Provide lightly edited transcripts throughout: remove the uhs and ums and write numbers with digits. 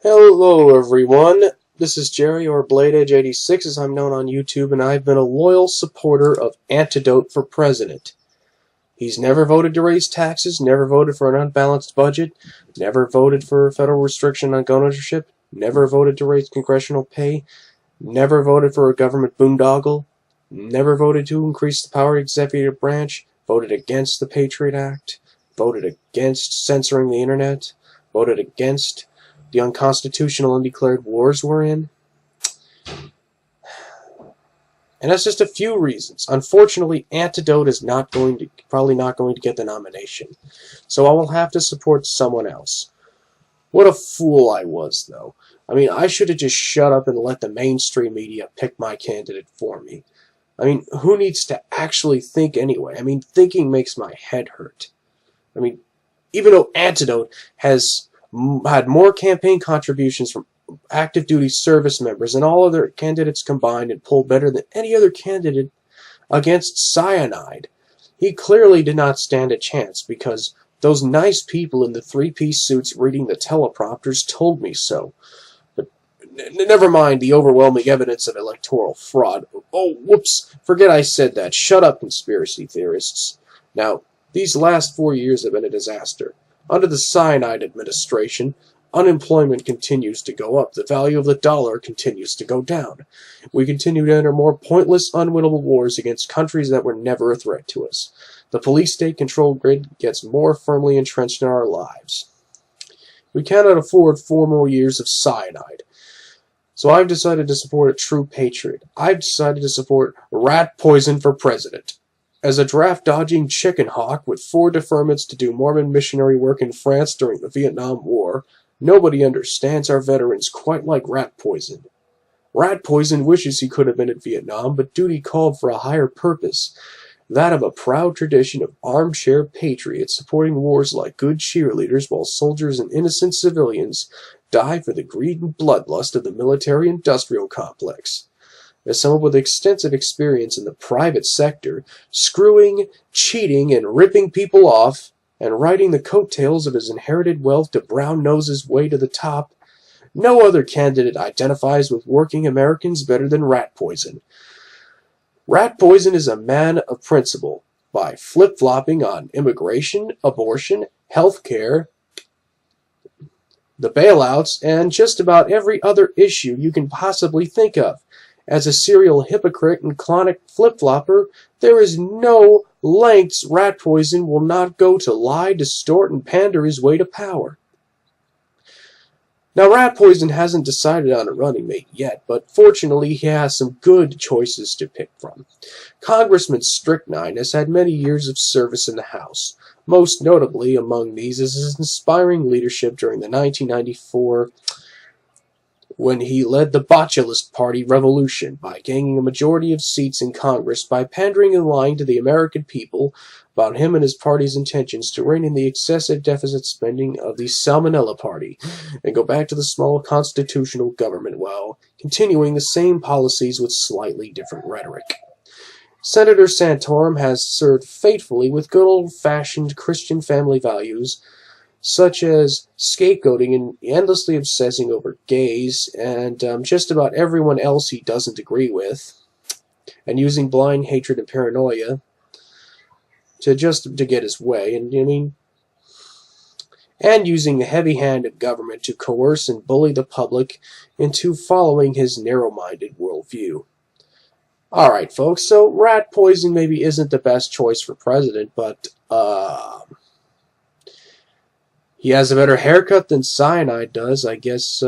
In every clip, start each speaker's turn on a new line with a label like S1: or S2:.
S1: Hello everyone, this is Jerry, or BladeEdge86 as I'm known on YouTube, and I've been a loyal supporter of Antidote for president. He's never voted to raise taxes, never voted for an unbalanced budget, never voted for a federal restriction on gun ownership, never voted to raise congressional pay, never voted for a government boondoggle, never voted to increase the power of the executive branch, voted against the Patriot Act, voted against censoring the internet, voted against the unconstitutional undeclared wars we're in. And that's just a few reasons. Unfortunately, Antidote is probably not going to get the nomination. So I will have to support someone else. What a fool I was, though. I mean, I should have just shut up and let the mainstream media pick my candidate for me. I mean, who needs to actually think anyway? I mean, thinking makes my head hurt. I mean, even though Antidote has had more campaign contributions from active duty service members and all other candidates combined and polled better than any other candidate against Cyanide, he clearly did not stand a chance because those nice people in the three-piece suits reading the teleprompters told me so. But never mind the overwhelming evidence of electoral fraud. Oh, whoops, forget I said that. Shut up, conspiracy theorists. Now, these last 4 years have been a disaster. Under the Cyanide administration, unemployment continues to go up. The value of the dollar continues to go down. We continue to enter more pointless, unwinnable wars against countries that were never a threat to us. The police state control grid gets more firmly entrenched in our lives. We cannot afford 4 more years of Cyanide. So I've decided to support a true patriot. I've decided to support rat poison for president. As a draft-dodging chicken hawk with 4 deferments to do Mormon missionary work in France during the Vietnam War, nobody understands our veterans quite like Rat Poison. Rat Poison wishes he could have been in Vietnam, but duty called for a higher purpose, that of a proud tradition of armchair patriots supporting wars like good cheerleaders while soldiers and innocent civilians die for the greed and bloodlust of the military-industrial complex. As someone with extensive experience in the private sector, screwing, cheating, and ripping people off, and riding the coattails of his inherited wealth to brown-nose his way to the top, no other candidate identifies with working Americans better than Rat Poison. Rat Poison is a man of principle, by flip-flopping on immigration, abortion, health care, the bailouts, and just about every other issue you can possibly think of. As a serial hypocrite and chronic flip-flopper, there is no lengths Rat Poison will not go to lie, distort, and pander his way to power. Now, Rat Poison hasn't decided on a running mate yet, but fortunately he has some good choices to pick from. Congressman Strychnine has had many years of service in the House. Most notably among these is his inspiring leadership during the 1994 when he led the Botulist Party revolution by gaining a majority of seats in Congress by pandering and lying to the American people about him and his party's intentions to rein in the excessive deficit spending of the Salmonella Party and go back to the small constitutional government while continuing the same policies with slightly different rhetoric. Senator Santorum has served faithfully with good old-fashioned Christian family values, such as scapegoating and endlessly obsessing over gays and just about everyone else he doesn't agree with, and using blind hatred and paranoia to get his way, and using the heavy hand of government to coerce and bully the public into following his narrow-minded worldview. Alright, folks, so Rat Poison maybe isn't the best choice for president, but, he has a better haircut than Cyanide does. I guess,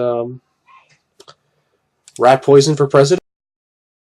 S1: Rat Poison for president?